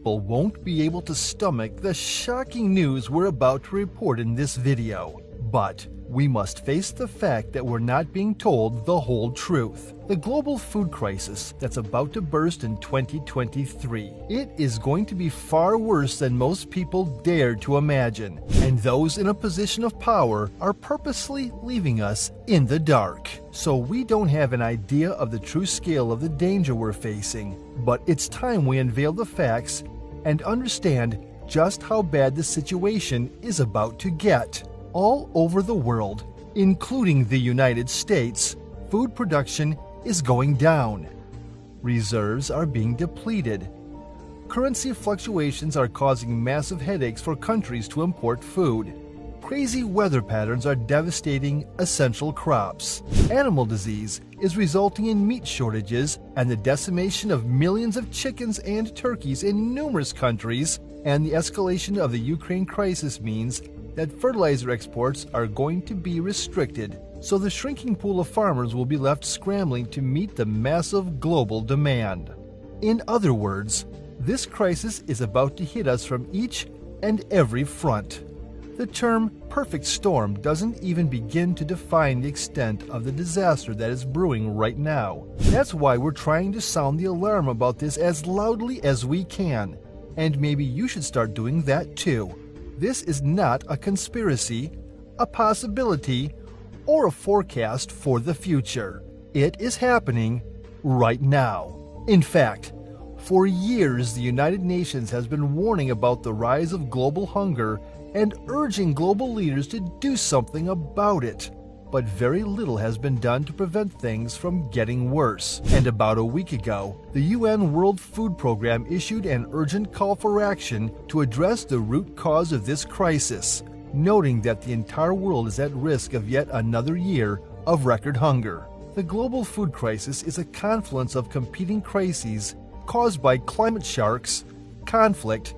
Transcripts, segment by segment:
people won't be able to stomach the shocking news we're about to report in this video. But we must face the fact that we're not being told the whole truth. The global food crisis that's about to burst in 2023. It is going to be far worse than most people dare to imagine. And those in a position of power are purposely leaving us in the dark. So we don't have an idea of the true scale of the danger we're facing. But it's time we unveil the facts and understand just how bad the situation is about to get. All over the world, including the United States, food production is going down. Reserves are being depleted. Currency fluctuations are causing massive headaches for countries to import food. Crazy weather patterns are devastating essential crops. Animal disease is resulting in meat shortages and the decimation of millions of chickens and turkeys in numerous countries, and the escalation of the Ukraine crisis means that fertilizer exports are going to be restricted, so the shrinking pool of farmers will be left scrambling to meet the massive global demand. In other words, this crisis is about to hit us from each and every front. The term perfect storm doesn't even begin to define the extent of the disaster that is brewing right now. That's why we're trying to sound the alarm about this as loudly as we can, and maybe you should start doing that too. This is not a conspiracy, a possibility, or a forecast for the future. It is happening right now. In fact, for years the United Nations has been warning about the rise of global hunger and urging global leaders to do something about it. But very little has been done to prevent things from getting worse. And about a week ago, the UN World Food Program issued an urgent call for action to address the root cause of this crisis, noting that the entire world is at risk of yet another year of record hunger. The global food crisis is a confluence of competing crises caused by climate sharks, conflict,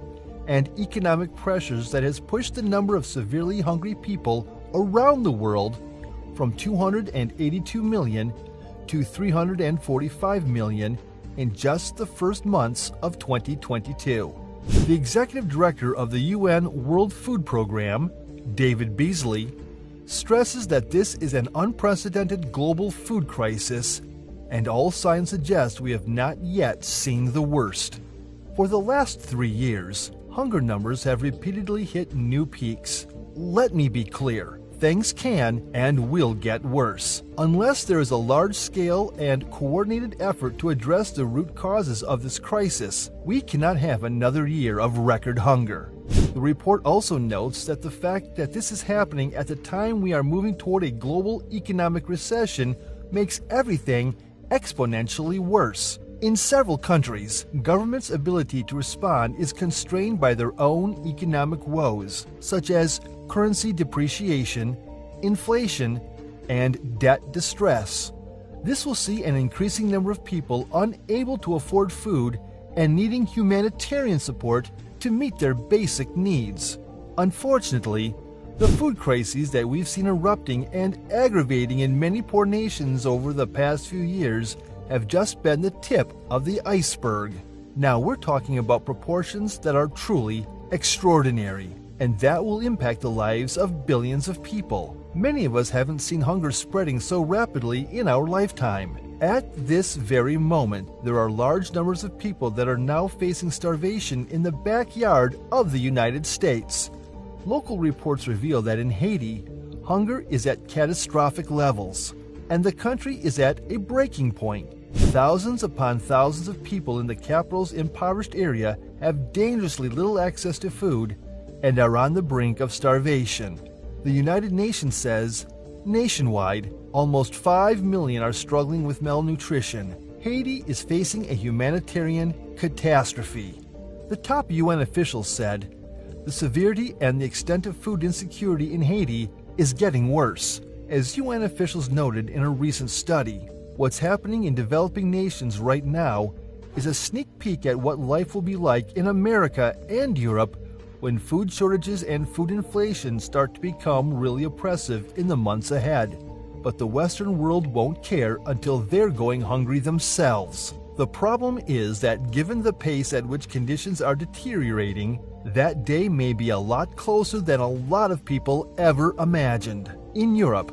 and economic pressures that has pushed the number of severely hungry people around the world from 282 million to 345 million in just the first months of 2022. The executive director of the UN World Food Program, David Beasley, stresses that this is an unprecedented global food crisis, and all signs suggest we have not yet seen the worst. For the last 3 years, hunger numbers have repeatedly hit new peaks. Let me be clear. Things can and will get worse. Unless there is a large-scale and coordinated effort to address the root causes of this crisis, we cannot have another year of record hunger. The report also notes that the fact that this is happening at the time we are moving toward a global economic recession makes everything exponentially worse. In several countries, governments' ability to respond is constrained by their own economic woes, such as currency depreciation, inflation, and debt distress. This will see an increasing number of people unable to afford food and needing humanitarian support to meet their basic needs. Unfortunately, the food crises that we've seen erupting and aggravating in many poor nations over the past few years have just been the tip of the iceberg. Now we're talking about proportions that are truly extraordinary, and that will impact the lives of billions of people. Many of us haven't seen hunger spreading so rapidly in our lifetime. At this very moment, there are large numbers of people that are now facing starvation in the backyard of the United States. Local reports reveal that in Haiti, hunger is at catastrophic levels, and the country is at a breaking point. Thousands upon thousands of people in the capital's impoverished area have dangerously little access to food and are on the brink of starvation. The United Nations says, nationwide, almost 5 million are struggling with malnutrition. Haiti is facing a humanitarian catastrophe. The top UN officials said, the severity and the extent of food insecurity in Haiti is getting worse. As UN officials noted in a recent study, what's happening in developing nations right now is a sneak peek at what life will be like in America and Europe when food shortages and food inflation start to become really oppressive in the months ahead. But the Western world won't care until they're going hungry themselves. The problem is that given the pace at which conditions are deteriorating, that day may be a lot closer than a lot of people ever imagined. In Europe,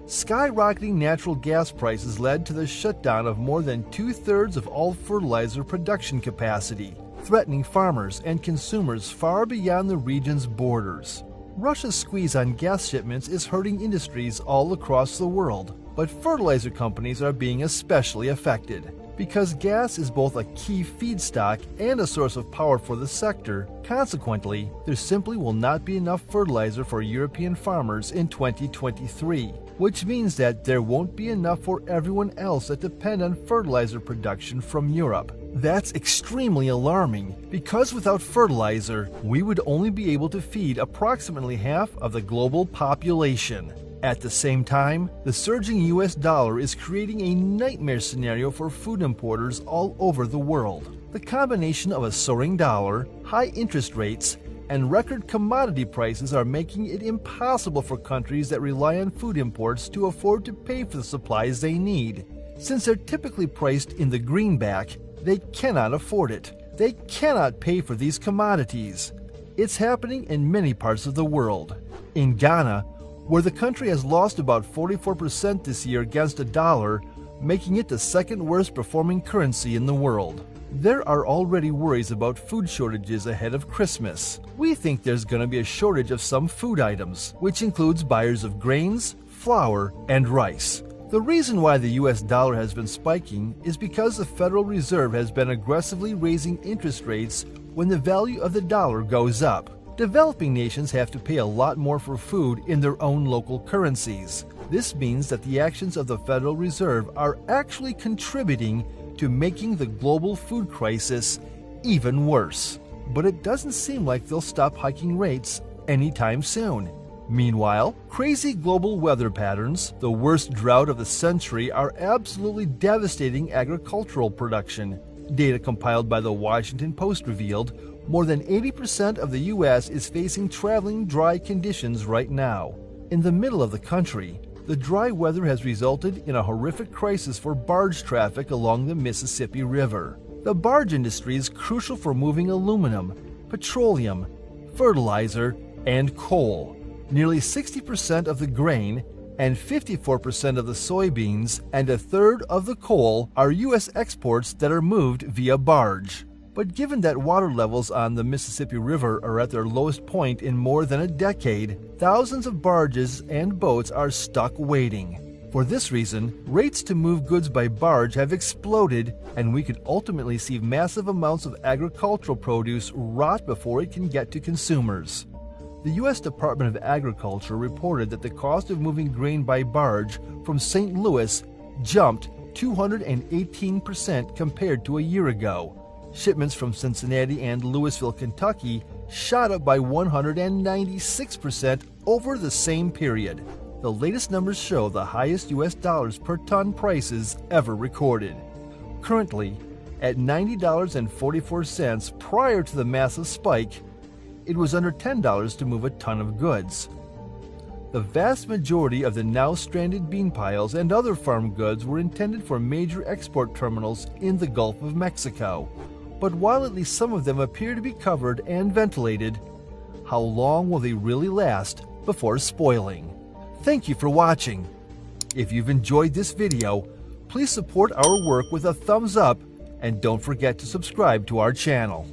skyrocketing natural gas prices led to the shutdown of more than 2/3 of all fertilizer production capacity, threatening farmers and consumers far beyond the region's borders. Russia's squeeze on gas shipments is hurting industries all across the world, but fertilizer companies are being especially affected. Because gas is both a key feedstock and a source of power for the sector, consequently, there simply will not be enough fertilizer for European farmers in 2023, which means that there won't be enough for everyone else that depend on fertilizer production from Europe. That's extremely alarming, because without fertilizer, we would only be able to feed approximately half of the global population. At the same time, the surging US dollar is creating a nightmare scenario for food importers all over the world. The combination of a soaring dollar, high interest rates, and record commodity prices are making it impossible for countries that rely on food imports to afford to pay for the supplies they need. Since they're typically priced in the greenback, they cannot afford it. They cannot pay for these commodities. It's happening in many parts of the world. In Ghana, where the country has lost about 44% this year against a dollar, making it the second worst performing currency in the world. There are already worries about food shortages ahead of Christmas. We think there's going to be a shortage of some food items, which includes buyers of grains, flour, and rice. The reason why the US dollar has been spiking is because the Federal Reserve has been aggressively raising interest rates when the value of the dollar goes up. Developing nations have to pay a lot more for food in their own local currencies. This means that the actions of the Federal Reserve are actually contributing to making the global food crisis even worse. But it doesn't seem like they'll stop hiking rates anytime soon. Meanwhile, crazy global weather patterns, the worst drought of the century, are absolutely devastating agricultural production. Data compiled by the Washington Post revealed more than 80% of the U.S. is facing traveling dry conditions right now. In the middle of the country, the dry weather has resulted in a horrific crisis for barge traffic along the Mississippi River. The barge industry is crucial for moving aluminum, petroleum, fertilizer, and coal. Nearly 60% of the grain and 54% of the soybeans and a third of the coal are U.S. exports that are moved via barge. But given that water levels on the Mississippi River are at their lowest point in more than a decade, thousands of barges and boats are stuck waiting. For this reason, rates to move goods by barge have exploded, and we could ultimately see massive amounts of agricultural produce rot before it can get to consumers. The U.S. Department of Agriculture reported that the cost of moving grain by barge from St. Louis jumped 218% compared to a year ago. Shipments from Cincinnati and Louisville, Kentucky shot up by 196% over the same period. The latest numbers show the highest U.S. dollars per ton prices ever recorded. Currently, at $90.44 prior to the massive spike, it was under $10 to move a ton of goods. The vast majority of the now stranded bean piles and other farm goods were intended for major export terminals in the Gulf of Mexico. But while at least some of them appear to be covered and ventilated, how long will they really last before spoiling? Thank you for watching. If you've enjoyed this video, please support our work with a thumbs up and don't forget to subscribe to our channel.